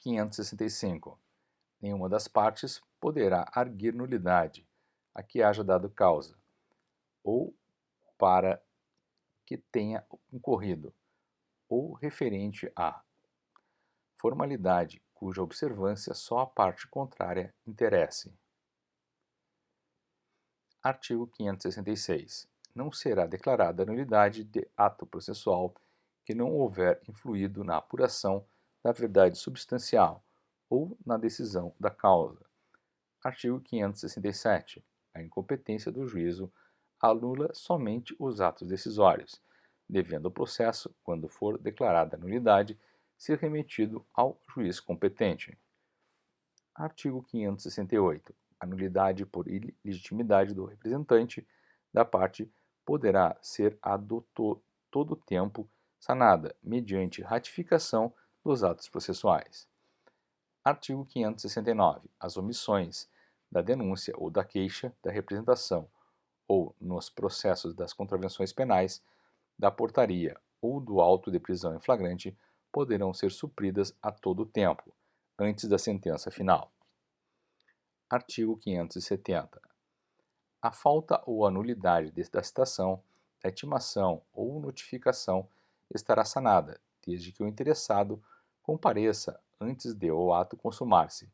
565. Nenhuma das partes poderá arguir nulidade a que haja dado causa, ou para que tenha concorrido, ou referente à formalidade cuja observância só a parte contrária interesse. Artigo 566. Não será declarada nulidade de ato processual que não houver influído na apuração da verdade substancial ou na decisão da causa. Artigo 567. A incompetência do juízo anula somente os atos decisórios, devendo o processo, quando for declarada nulidade, ser remetido ao juiz competente. Artigo 568. A nulidade por ilegitimidade do representante da parte poderá ser a todo tempo sanada, mediante ratificação dos atos processuais. Artigo 569. As omissões da denúncia ou da queixa, da representação ou nos processos das contravenções penais, da portaria ou do auto de prisão em flagrante poderão ser supridas a todo tempo, antes da sentença final. Artigo 570. A falta ou a nulidade da citação, da intimação ou notificação estará sanada, desde que o interessado compareça antes de o ato consumar-se,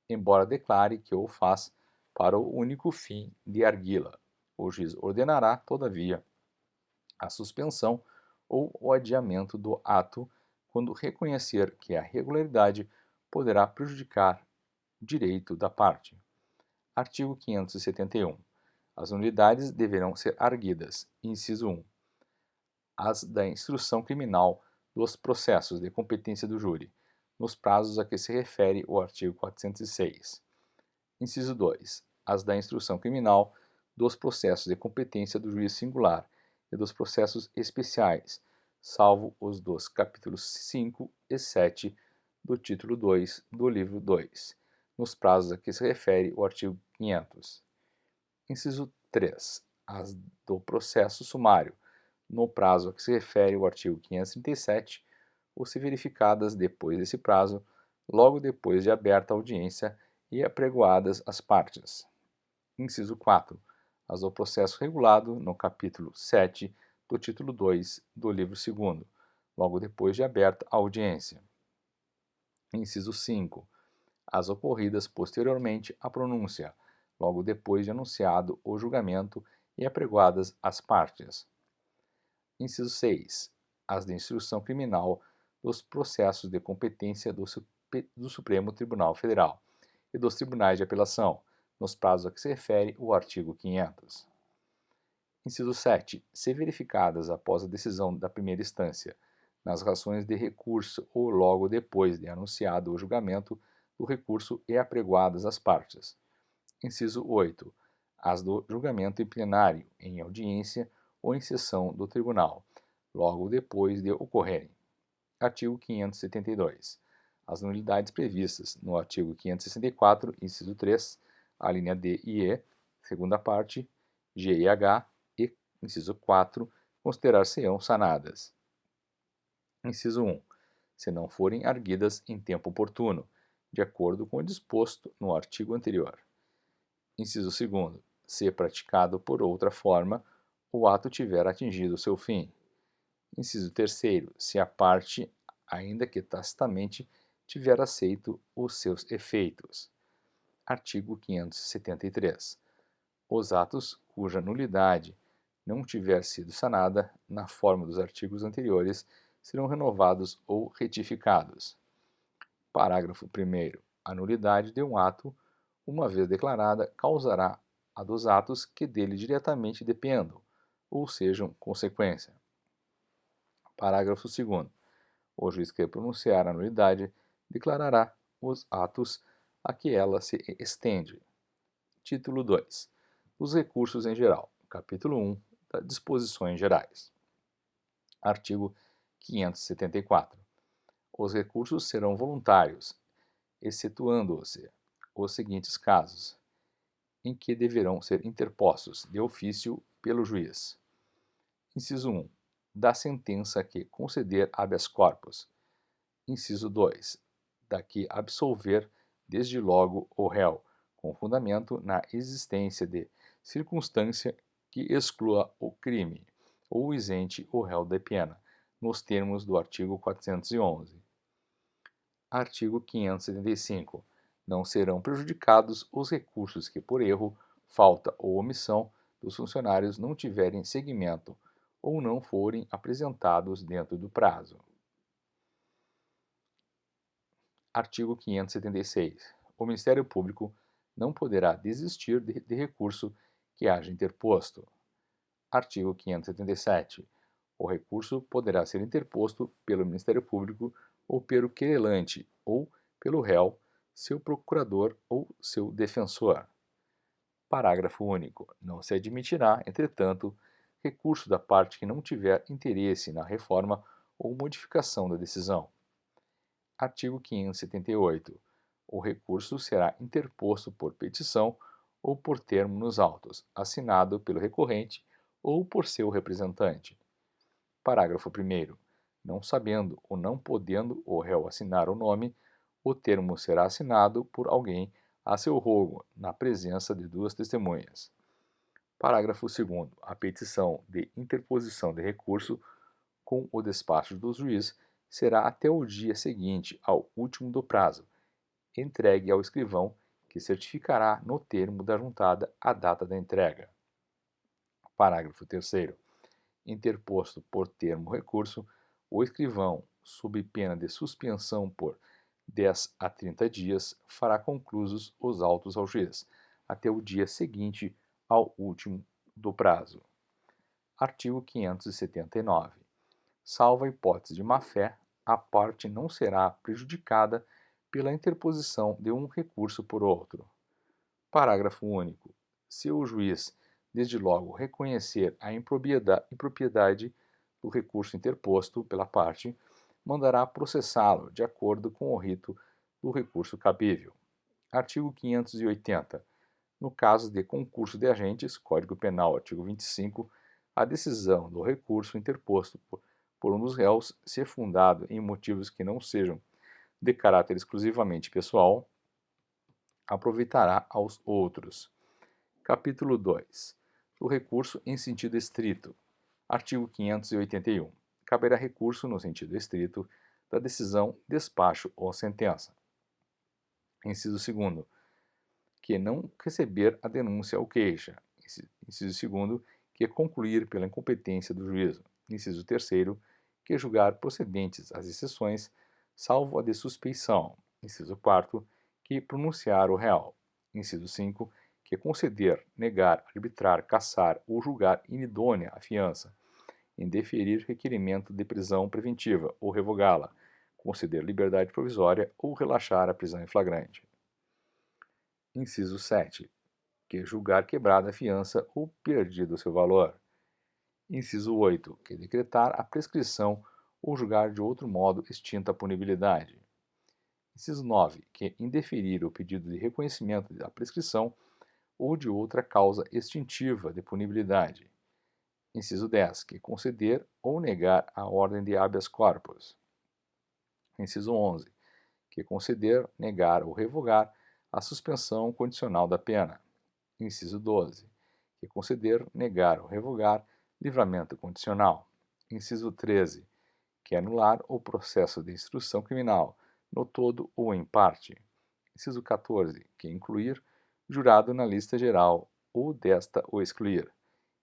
embora declare que o faz para o único fim de arguí-la. O juiz ordenará, todavia, a suspensão ou o adiamento do ato quando reconhecer que a regularidade poderá prejudicar direito da parte. Artigo 571. As nulidades deverão ser arguidas. Inciso 1. As da instrução criminal dos processos de competência do júri, nos prazos a que se refere o artigo 406. Inciso 2. As da instrução criminal dos processos de competência do juiz singular e dos processos especiais, salvo os dos capítulos 5 e 7 do título 2 do livro 2, nos prazos a que se refere o artigo 500. Inciso 3. As do processo sumário, no prazo a que se refere o artigo 537, ou se verificadas depois desse prazo, logo depois de aberta a audiência e apregoadas as partes. Inciso 4. As do processo regulado no capítulo 7 do título 2 do livro 2º, logo depois de aberta a audiência. Inciso 5. As ocorridas posteriormente à pronúncia, logo depois de anunciado o julgamento e apregoadas as partes. Inciso 6. As de instrução criminal dos processos de competência do Supremo Tribunal Federal e dos tribunais de apelação, nos prazos a que se refere o artigo 500. Inciso 7. Se verificadas após a decisão da primeira instância, nas razões de recurso ou logo depois de anunciado o julgamento do recurso e apregoadas as partes. Inciso 8. As do julgamento em plenário, em audiência ou em sessão do tribunal, logo depois de ocorrerem. Artigo 572. As nulidades previstas no artigo 564, inciso 3, a linha D e E, segunda parte, G e H, e inciso 4, considerar-se-ão sanadas. Inciso 1. Se não forem arguidas em tempo oportuno, de acordo com o disposto no artigo anterior. Inciso 2. Se praticado por outra forma, o ato tiver atingido seu fim. Inciso 3. Se a parte, ainda que tacitamente, tiver aceito os seus efeitos. Artigo 573. Os atos cuja nulidade não tiver sido sanada, na forma dos artigos anteriores, serão renovados ou retificados. Parágrafo 1º. A nulidade de um ato, uma vez declarada, causará a dos atos que dele diretamente dependam, ou sejam consequência. Parágrafo 2º. O juiz que pronunciar a nulidade declarará os atos a que ela se estende. Título 2. Os recursos em geral. Capítulo 1. Das disposições gerais. Artigo 574. Os recursos serão voluntários, excetuando-se os seguintes casos, em que deverão ser interpostos de ofício pelo juiz. Inciso 1. Da sentença que conceder habeas corpus. Inciso 2. da que absolver desde logo o réu, com fundamento na existência de circunstância que exclua o crime ou isente o réu da pena, nos termos do artigo 411. Artigo 575. Não serão prejudicados os recursos que, por erro, falta ou omissão dos funcionários não tiverem seguimento ou não forem apresentados dentro do prazo. Artigo 576. O Ministério Público não poderá desistir de recurso que haja interposto. Artigo 577. O recurso poderá ser interposto pelo Ministério Público ou pelo querelante ou pelo réu, seu procurador ou seu defensor. Parágrafo único. Não se admitirá, entretanto, recurso da parte que não tiver interesse na reforma ou modificação da decisão. Artigo 578. O recurso será interposto por petição ou por termo nos autos, assinado pelo recorrente ou por seu representante. Parágrafo 1º. Não sabendo ou não podendo o réu assinar o nome, o termo será assinado por alguém a seu rogo, na presença de duas testemunhas. Parágrafo 2º. A petição de interposição de recurso, com o despacho do juiz, será até o dia seguinte ao último do prazo, entregue ao escrivão, que certificará no termo da juntada a data da entrega. Parágrafo 3º. Interposto por termo recurso, o escrivão, sob pena de suspensão por 10 a 30 dias, fará conclusos os autos ao juiz, até o dia seguinte ao último do prazo. Artigo 579. Salvo a hipótese de má-fé, a parte não será prejudicada pela interposição de um recurso por outro. Parágrafo único. Se o juiz, desde logo, reconhecer a impropriedade do recurso interposto pela parte, mandará processá-lo de acordo com o rito do recurso cabível. Artigo 580. No caso de concurso de agentes, Código Penal, artigo 25, a decisão do recurso interposto por um dos réus, se fundado em motivos que não sejam de caráter exclusivamente pessoal, aproveitará aos outros. Capítulo 2. O recurso em sentido estrito. Artigo 581. Caberá recurso no sentido estrito da decisão, despacho ou sentença. Inciso 2º. Que não receber a denúncia ou queixa. Inciso 2º. Que concluir pela incompetência do juízo. Inciso 3º. Que julgar procedentes as exceções, salvo a de suspeição. Inciso 4º. Que pronunciar o real. Inciso 5. Que conceder, negar, arbitrar, cassar ou julgar inidônea a fiança, indeferir requerimento de prisão preventiva ou revogá-la, conceder liberdade provisória ou relaxar a prisão em flagrante. Inciso 7. Que julgar quebrada a fiança ou perdido seu valor. Inciso 8. Que decretar a prescrição ou julgar de outro modo extinta a punibilidade. Inciso 9. Que indeferir o pedido de reconhecimento da prescrição ou de outra causa extintiva de punibilidade. Inciso 10. Que conceder ou negar a ordem de habeas corpus. Inciso 11. Que conceder, negar ou revogar a suspensão condicional da pena. Inciso 12. Que conceder, negar ou revogar livramento condicional. Inciso 13. Que anular o processo de instrução criminal, no todo ou em parte. Inciso 14. Que incluir jurado na lista geral ou desta o excluir.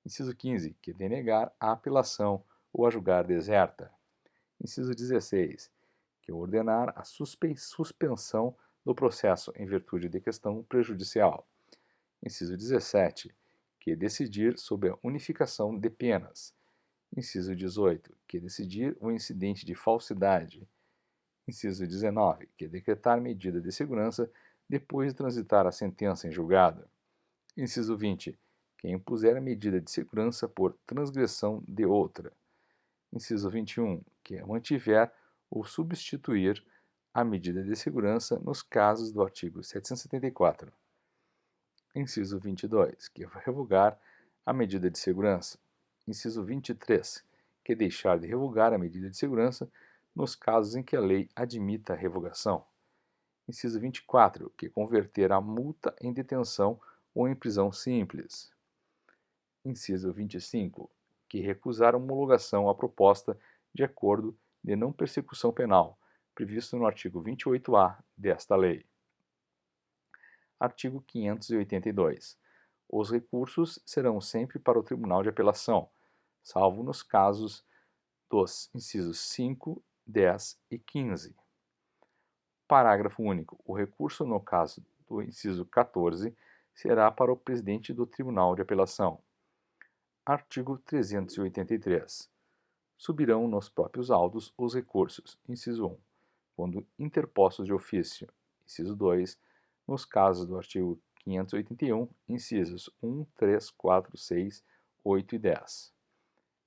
Inciso 15. Que denegar a apelação ou a julgar deserta. Inciso 16. Que ordenar a suspensão do processo em virtude de questão prejudicial. Inciso 17. Que decidir sobre a unificação de penas. Inciso 18. Que decidir o incidente de falsidade. Inciso 19. Que decretar medida de segurança depois de transitar a sentença em julgado. Inciso 20. Que impuser a medida de segurança por transgressão de outra. Inciso 21. Que mantiver ou substituir a medida de segurança nos casos do artigo 774. Inciso 22. Que revogar a medida de segurança. Inciso 23. Que deixar de revogar a medida de segurança nos casos em que a lei admita a revogação. Inciso 24, que converter a multa em detenção ou em prisão simples. Inciso 25, que recusar homologação à proposta de acordo de não persecução penal, previsto no artigo 28-A desta lei. Artigo 582. Os recursos serão sempre para o Tribunal de Apelação, salvo nos casos dos incisos 5, 10 e 15. Parágrafo único. O recurso, no caso do inciso 14, será para o presidente do Tribunal de Apelação. Artigo 383. Subirão nos próprios autos os recursos. Inciso 1. Quando interpostos de ofício. Inciso 2. Nos casos do artigo 581, incisos 1, 3, 4, 6, 8 e 10.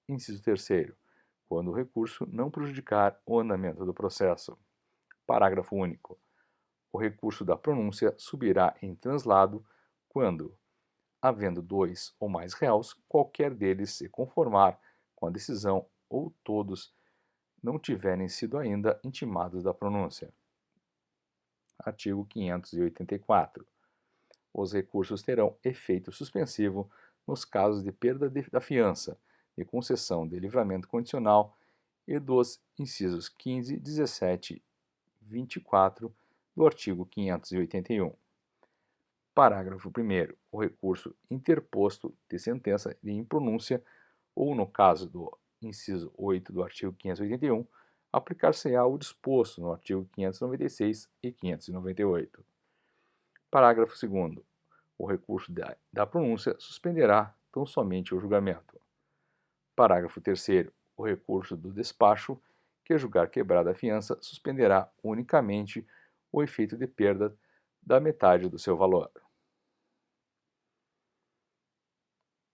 Inciso 3. Quando o recurso não prejudicar o andamento do processo. Parágrafo único. O recurso da pronúncia subirá em translado quando, havendo dois ou mais réus, qualquer deles se conformar com a decisão ou todos não tiverem sido ainda intimados da pronúncia. Artigo 584. Os recursos terão efeito suspensivo nos casos de perda da fiança, de concessão de livramento condicional e dos incisos 15, 17 e 24 do artigo 581. Parágrafo 1º. O recurso interposto de sentença de impronúncia ou, no caso do inciso 8 do artigo 581, aplicar-se-á o disposto no artigo 596 e 598. Parágrafo 2º. O recurso da pronúncia suspenderá tão somente o julgamento. Parágrafo 3º. O recurso do despacho, que julgar quebrada a fiança, suspenderá unicamente o efeito de perda da metade do seu valor.